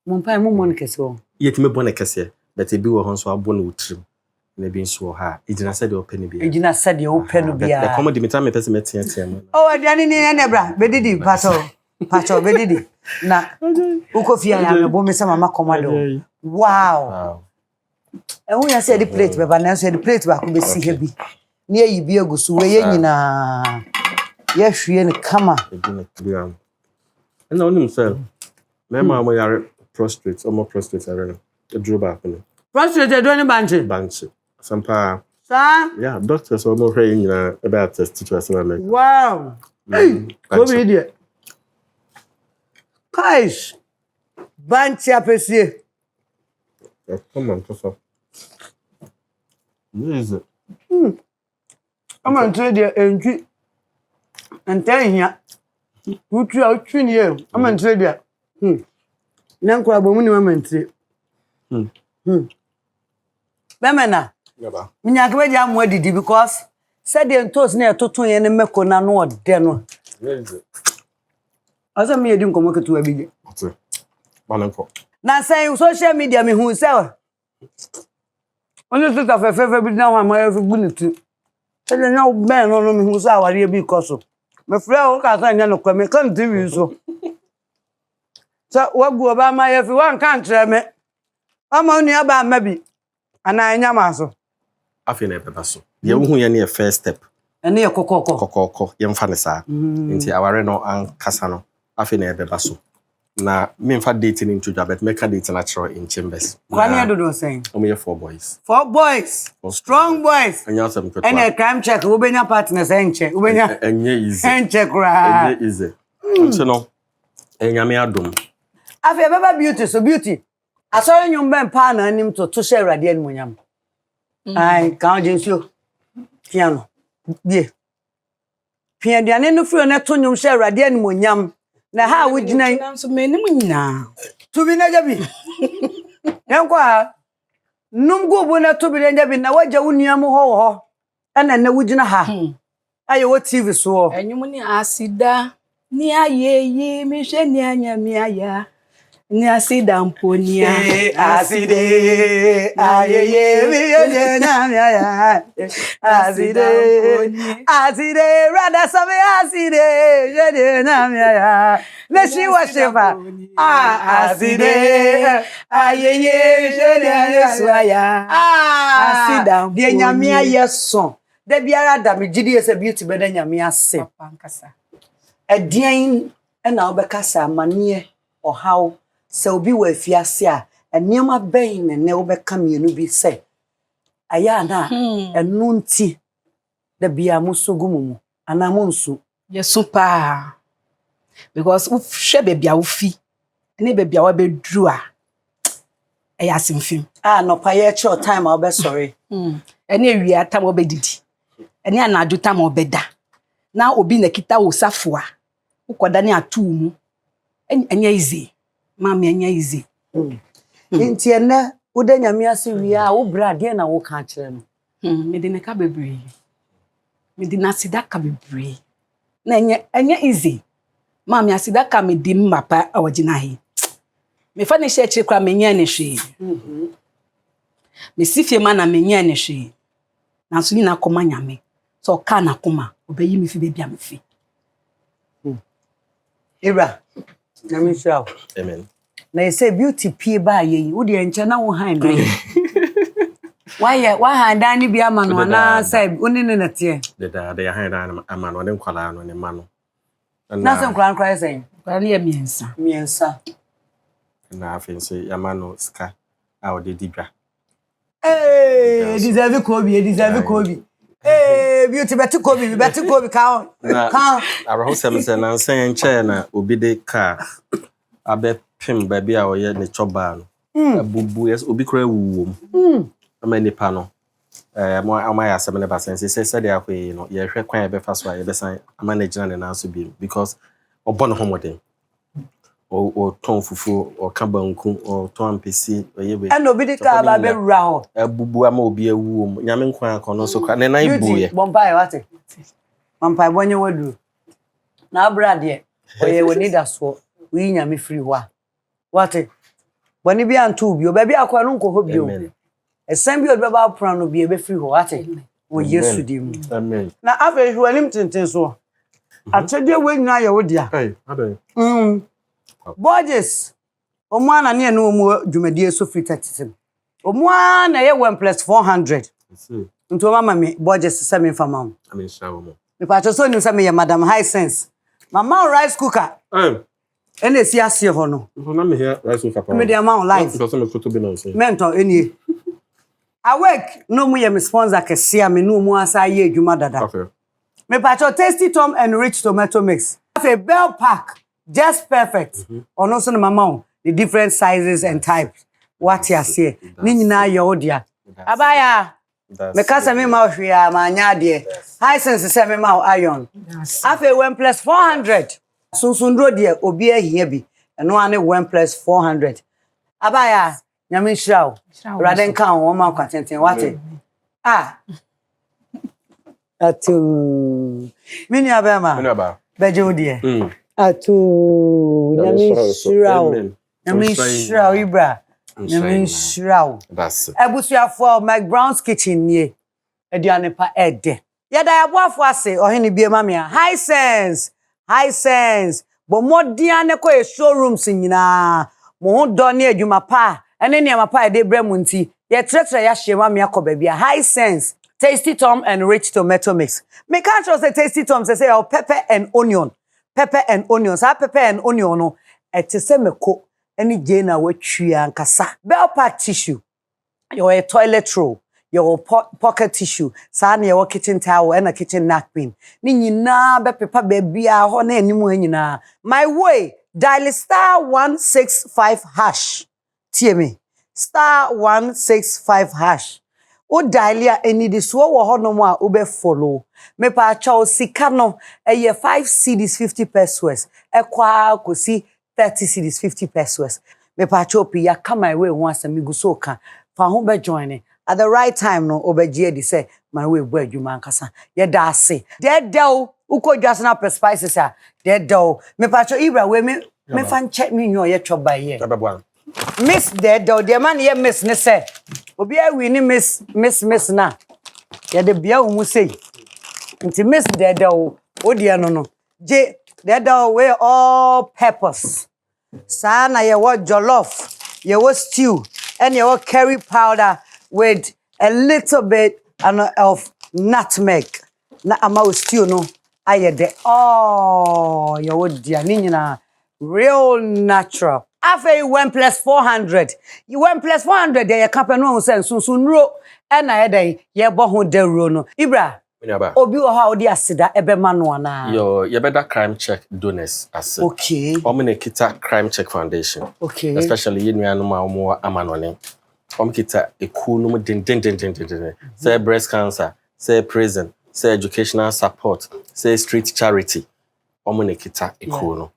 Mumpa mu mon kese o yetime bone kese but e bi wo ho so abone wutrim na bi nso ha ejina sade opani bia ejina sade opanu bia the comedy me pese metia oh aduane ni ne bra bedidi pato bedidi na ukofia ya me bo me sama makomado wow hu ya say the plate be ba na say the plate ba ko be si hebi ni ayi bi agusu we ye nyina ye hwie ne kama na onim sel me ma mo yare prostrate omo prostrate are a draw back no prostrate do ni banche sampa sa yeah doctors omo hwe nyina about test to us na me wow go be there guys banche apesie come on so yes I'm going to the and tell you, who you are twin here. I'm going to the Nanko Abomuni moment. Bemena, Minaka, I'm ready because said the toast near to 2 and Meko no deno. As I made him come to a video. Now saying social media, me who sell. Only think of a favorite now, I'm every bullet. Tell no man on me who's our real because of my friend. I can't do you so. So, what go about my everyone can't tell me. I'm only about maybe, and I am also. I feel never basso. You who you near first step. And near Coco, young Fanessa, into our Reno and Cassano. I feel never basso. Na me fa dating into job but make a date natural in chambers. Kwani do saying? We have 4 boys. 4 boys. Strong boys. And you some good. And a crime check we be your partners enche. We be easy. Enche kra. Easy. So no. Enyame adom. Afi baba beauty so beauty. Asori nyum ben pa na anim to share rade an munyam. Ai kan jinsu. Piano. Bie. Piano no furo na to nyum share rade an munyam. Na ha wujina so me nim nyina to bi na jabi yankwa numgo bu na to bi na jabi na waja wunuam ho ana na wujina ha aye wo tv so enyum ni asida ni ayeye me hwe ni anya mi aya ni asida mponia aside ayeye mi hwe ni anya aya aside rada sabe aside hwe ni anya aya na shi washefa aside ayeye hwe ni anya so aya asida de nyame ayeso da biara da me gidi ese beauty be da nyame ase pankasa edien na obekasa amane ohaw se obi wa afiase a eniema ben ne obeka mienu bi se aya na enu nti da bia musogumu ana monsu yesu pa because uf hwe bebia ufi ne bebia wa bedru a eya simfim no pa ye cho time obe sorry ene ewia time obedidi ene anaju time obeda na obi na kita wo safo a ukoda ne atumu enya easy mama enya easy nti ene uda nyame ase wia wo brade na wo ka kire no me de ne ka bebre me de na sidaka bebre na enya easy mama asidaka me di mapa awagina he me fa ne she kire kwa menya ne hwe me sifie ma na menya ne hwe na so ni na koma nyame so ka na koma obeyi me fi bebia me fi Ibra nyame shao Amen. Na say beauty pie ba ye wo de enche na wo han dan wa han dan ni bia ma no na say oni ne nete The hand ama no den kwala no ne ma no na say nkran say kwa ne miensa na afin say yama no ska a o de dibia deserve kobi beauty better kobi ka araho semse na nsan enche na obi de ka abe pim ba bia o ye ne choba no bubu yes obi kra wuwom ama nipa no ama ya 7% say dey akwe no ye hwe kwan e be fa so a ye be san ama na gina na so bi because obo no homoden o ton fufu o kabanku o ton pesi o yebe and obi di ka ba be wura ho bubu ama obi awuwom nyame nkwan akọ no so kra ne nan bu ye bompa e wate bompa bonye wadu na abra de oye woni da so wi nyame free ho a wate boni bi antu bi o ba bi akwa no nko ho bi o esen bi o be ba pran no bi e be free ho wate wo Yesu di mu amen na afa hwe anim tenten so atede we nyina ye wo dia aben Borges omwana ne no mu dwumadie so free 37 omwana ye 1+400 nto mama me Borges se me fama amen shawo mo me pa so ni se me ye madam high sense mama rice cooker ene esi ase ho no na me here rice cooker me dey am live because me to be no say mentor enie awake no mu ye me sponsor kese a me no mu asa ye adwuma dada okay me pa Tasty Tom and Rich Tomato Mix a bell pack just perfect or no so mama the different sizes and types what you say ni nyina ye odia abaya me kasa me ma hwea ma anya de high sense say me ma iron afa 1+400 sunsundro de obi ahia bi eno ane 1+400 abaya nyame hirawo raden kan wo ma kwatenten wate atu mini abema beje odie atu nyame hirawo nyame hirawo ibra nyame hirawo ebusuafo McBrown's kitchen nie aduane pa ede yada yaboafo ase ohene bie mamia high sense bo modiane ko showrooms nyina mo ho do ne adwuma pa ene ne amapa ede bremu nti ye tretre ya hye mamia ko ba bia high sense Tasty Tom and Rich Tomato Mix me can't say Tasty Tom say pepper and onion sa pepper and onion no etese meko ene jena watwia nkasa bell pack tissue your toilet roll your pocket tissue sa na your kitchen towel and a kitchen napkin ni nyina be pepa ba bia ho na animu nyina my way dial *165# tie me *165# o dial any this wo ho no mo a obe follow me pa cha sika no eye 5 cedis 50 pesos ekwa kosi 30 cedis 50 pesos me pa cha opi ya come my way ho asami guso ka fa ho be join at the right time no obegie di say my way bo adwuma nkasa ye da ase dedo uko jasna per spices a dedo me pa cha Ibra we me fan check me nyo ye choba ye miss dedo de man ye miss ne say obi awi ni miss na ye de bia wo mu sei nti miss dedo o de no je dedo we all peppers sana ye what jollof ye what stew and ye what curry powder with a little bit of nutmeg na ama stew no ayede ye what dia ni nyina real natural afa 1+400 you 1+400 dey kape no say sunsunro e na ye dey ye bo ho dawro no Ibra obi wo ha odi aseda ebe ma no na yo ye better crime check donors as okay kita crime check foundation okay especially you know mo amanone kita eku no den say breast cancer say prison say educational support say street charity kita eku no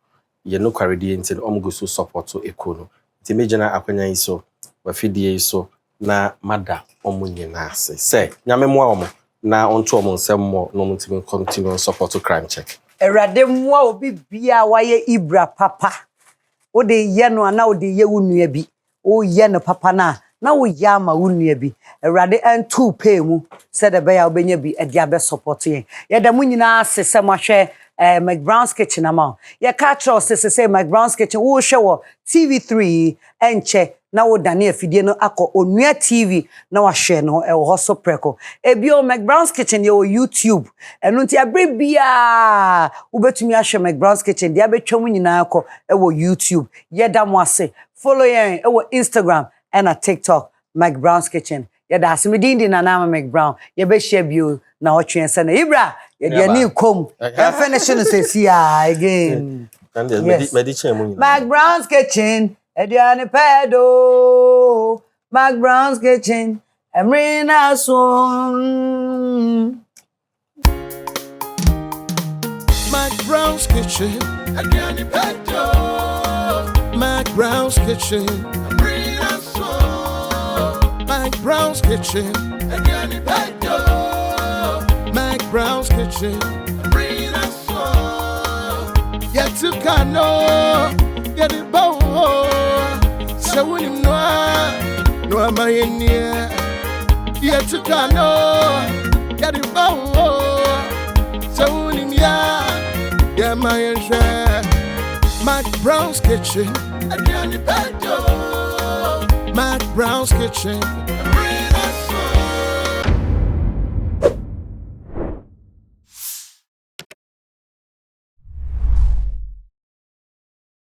ye no kwaredi enti go so support to eku no ti mejina akwanya iso wa fidie iso na mada nyina ase say nyame mo omo na onto omo nsem mo no mutimi continue support to crime check erade moa obi bia waye Ibra papa o de ye no na o de ye wunua bi o ye no papa na wo ya ma wunua bi erade entu pay mu said the beya obenya bi e dia be support ye da mu nyina sese mahwe McBrown's kitchen ama ye ka tro sese McBrown's kitchen wo hwe wo TV3 enche na wo dane afidie no akọ onua TV na wa hwe no e wo so preko ebio McBrown's kitchen ye wo YouTube enu nti abrebia wo betumi ahwe McBrown's kitchen dia betwam nyina akọ e wo YouTube ye da mo ase follow ye e wo Instagram and a TikTok McBrown's kitchen ye da asemedin na na McBrown ye be share bio na o twen se na Ibra ye dia ni kom e finish no se si again and the medication McBrown's kitchen Ediane pedo, McBrown's kitchen, Emrina song. McBrown's kitchen, Ediane pedo, McBrown's kitchen, Emrina song. McBrown's kitchen, Ediane pedo, McBrown's kitchen, Emrina song. Yet to Kano, get it bow. So when you know am I in here? Yet to Kano, get it bow. So when you yeah, my share. McBrown's kitchen, McBrown's kitchen.